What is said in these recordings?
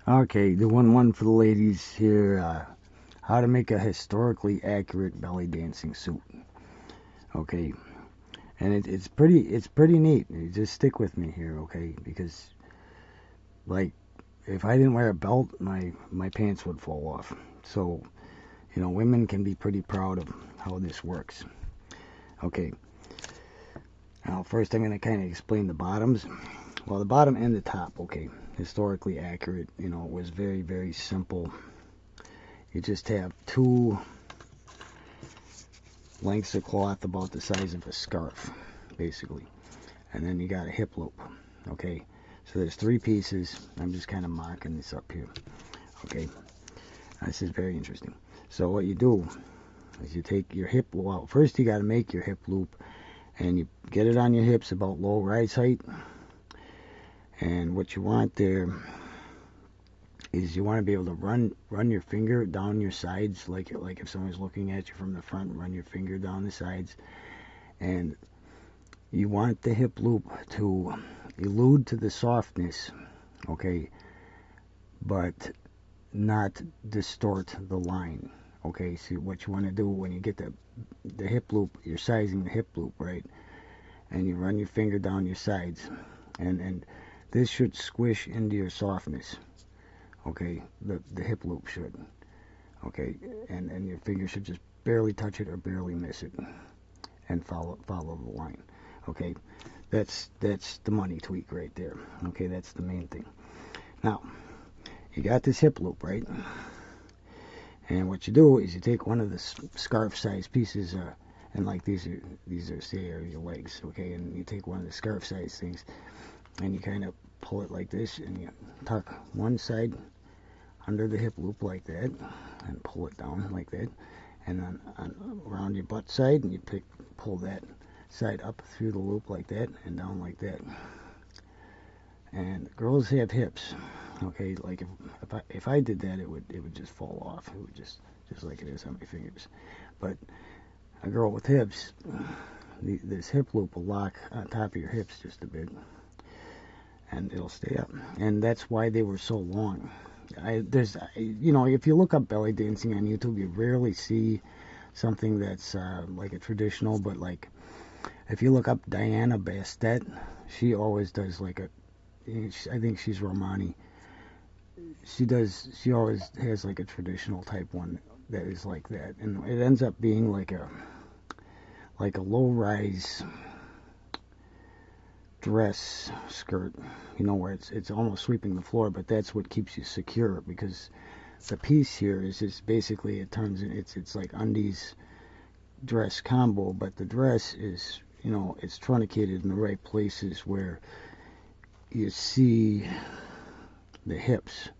Okay, doing one for the ladies here. How to make a historically accurate belly dancing suit. Okay, and it's pretty neat. You just stick with me here, okay? Because like if I didn't wear a belt, my pants would fall off. So women can be pretty proud of how this works. Okay, now first I'm gonna kind of explain the bottoms. Well, the bottom and the top. Okay, historically accurate. It was very simple. You just have two lengths of cloth about the size of a scarf, basically. And then you got a hip loop. Okay, so there's three pieces. I'm just kind of marking this up here. Okay, this is very interesting. So what you do is you take your hip, well, first you got to make your hip loop, and you get it on your hips about low rise height. And what you want there is you want to be able to run your finger down your sides, like if someone's looking at you from the front, run your finger down the sides. And you want the hip loop to allude to the softness, okay, but not distort the line. Okay, see what you want to do when you get the hip loop, you're sizing the hip loop, right? And you run your finger down your sides, and this should squish into your softness. Okay, the hip loop should. Okay, and your finger should just barely touch it or barely miss it, and follow the line. Okay, that's the money tweak right there. Okay, that's the main thing. Now you got this hip loop, right? And what you do is you take one of the scarf size pieces, and like these are say are your legs, okay? And you take one of the scarf size things, and you kind of pull it like this, and you tuck one side under the hip loop like that, and pull it down like that, and then around your butt side, and you pull that side up through the loop like that, and down like that. And girls have hips, okay? Like if I did that, it would just fall off. It would just like it is on my fingers. But a girl with hips, this hip loop will lock on top of your hips just a bit, and it'll stay up. And that's why they were so long. If you look up belly dancing on YouTube, you rarely see something that's like a traditional. But like, if you look up Diana Bastet, she always does like I think she's Romani. She always has like a traditional type one that is like that, and it ends up being like a low rise dress skirt, where it's almost sweeping the floor, but that's what keeps you secure, because the piece here is just basically it's like undies dress combo, but the dress is it's truncated in the right places where you see the hips.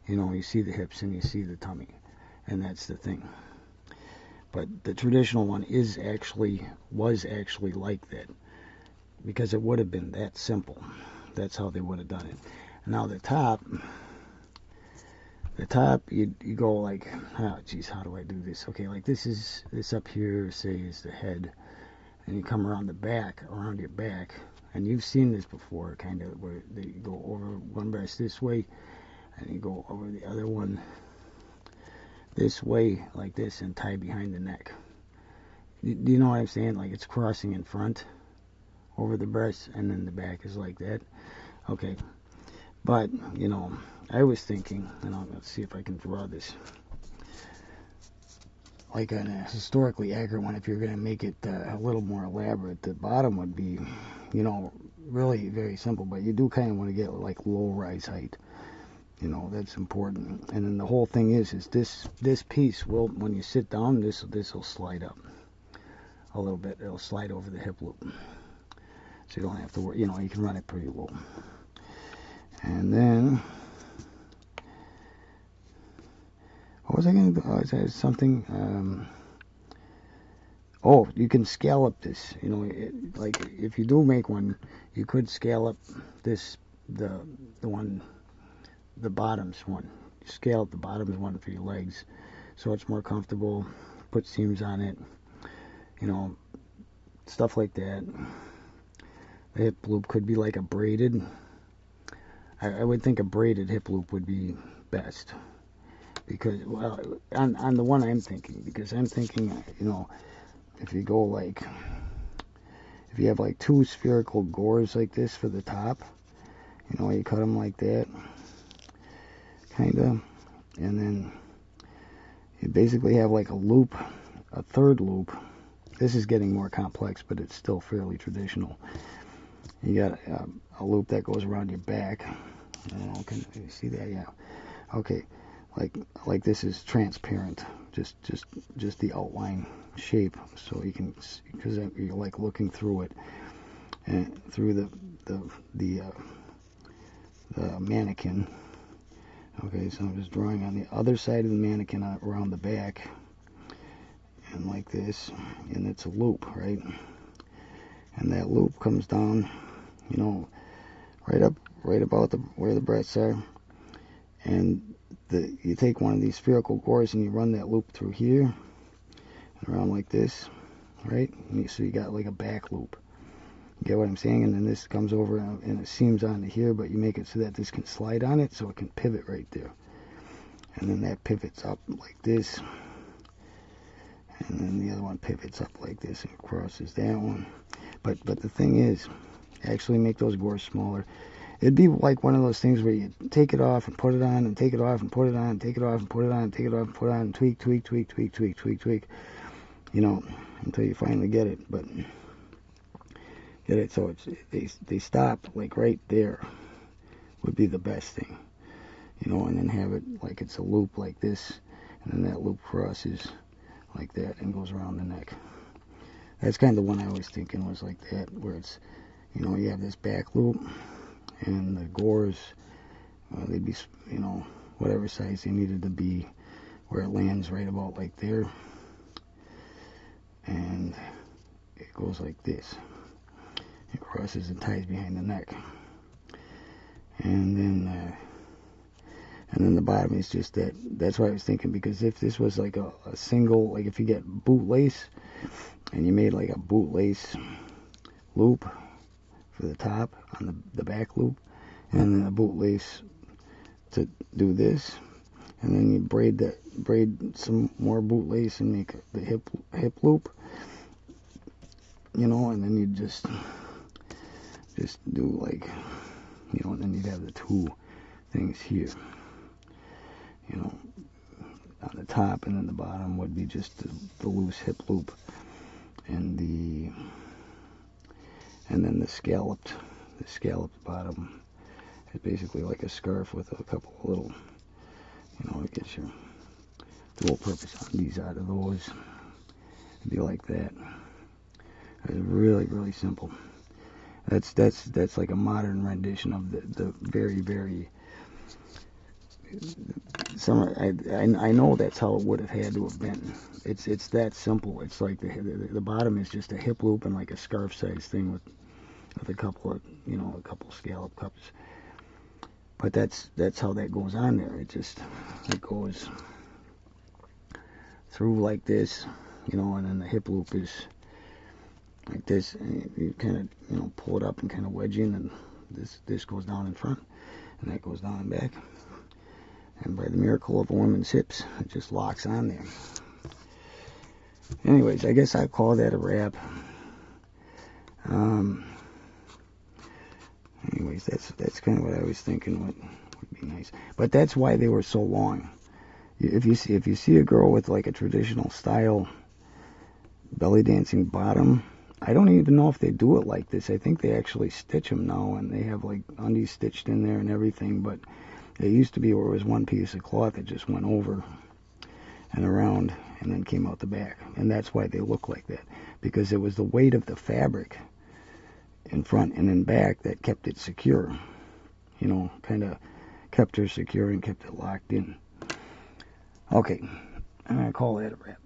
You see the hips and you see the tummy, and that's the thing. But the traditional one was actually like that, because it would have been that simple. That's how they would have done it. Now the top, you go like, oh geez, how do I do this? Okay, like this up here, say, is the head, and you come around around your back, and you've seen this before, kind of, where you go over one breast this way, and you go over the other one this way, like this, and tie behind the neck. Do you know what I'm saying? Like it's crossing in front over the breast, and then the back is like that. Okay, but I was thinking, and let's see if I can draw this like a historically accurate one. If you're going to make it a little more elaborate, the bottom would be, really very simple, but you do kind of want to get like low rise height. That's important. And then the whole thing is this piece will, when you sit down, this will slide up a little bit. It'll slide over the hip loop, so you don't have to worry. You can run it pretty low. And then what was I going to do? Is that something? Oh, you can scallop this. Like if you do make one, you could scallop this, the one, the bottoms one. Scallop the bottoms one for your legs, so it's more comfortable. Put seams on it, stuff like that. The hip loop could be like a braided. I would think a braided hip loop would be best, because, well, on the one I'm thinking, because I'm thinking, you know, if you go like, if you have like two spherical gores like this for the top, you know, you cut them like that, kind of, and then you basically have like a loop, a third loop. This is getting more complex, but it's still fairly traditional. You got a loop that goes around your back. I don't know, can you see that? Yeah. Okay. Like this is transparent, just the outline shape, so you can, because you're like looking through it, and through the mannequin. Okay, so I'm just drawing on the other side of the mannequin around the back, and like this, and it's a loop, right? And that loop comes down, you know, right about where the breasts are, and you take one of these spherical gores and you run that loop through here and around like this, right? So you got like a back loop. You get what I'm saying? And then this comes over and it seams onto here, but you make it so that this can slide on it, so it can pivot right there. And then that pivots up like this, and then the other one pivots up like this and crosses that one. But the thing is, actually make those gores smaller. It'd be like one of those things where you take it off and put it on, and take it off and put it on, and take it off and put it on, and take it off and put it on, and tweak, you know, until you finally get it. But get it so they stop like right there would be the best thing, you know, and then have it like it's a loop like this, and then that loop crosses like that and goes around the neck. That's kind of the one I was thinking was like that, where it's, you know, you have this back loop, and the gores, they'd be, you know, whatever size they needed to be, where it lands right about like there, and it goes like this. It crosses and ties behind the neck, and then the bottom is just that. That's what I was thinking, because if this was like a single, like if you get boot lace and you made like a boot lace loop for the top on the back loop, and then a boot lace to do this, and then you braid some more boot lace and make the hip loop, you know, and then you just do like, you know, and then you'd have the two things here, you know, on the top, and then the bottom would be just the loose hip loop, and then the scalloped bottom is basically like a scarf with a couple of little, you know, it gets your dual purpose undies out of those. It'd be like that. It's really, really simple. That's like a modern rendition of the very, very summer. I know that's how it would have had to have been. It's that simple. It's like the bottom is just a hip loop and like a scarf size thing with a couple of, you know, a couple scallop cups. But that's how that goes on there. It goes through like this, you know, and then the hip loop is like this, and you kind of, you know, pull it up and kind of wedge in, and this goes down in front, and that goes down back, and by the miracle of a woman's hips, it just locks on there. Anyways, I guess I'd call that a wrap. Anyways, that's kind of what I was thinking would be nice. But that's why they were so long. If you see a girl with like a traditional style belly dancing bottom, I don't even know if they do it like this. I think they actually stitch them now, and they have like undies stitched in there and everything. But it used to be where it was one piece of cloth that just went over and around and then came out the back, and that's why they look like that, because it was the weight of the fabric in front and in back that kept it secure, you know, kind of kept her secure and kept it locked in. Okay, I'm gonna call that a wrap.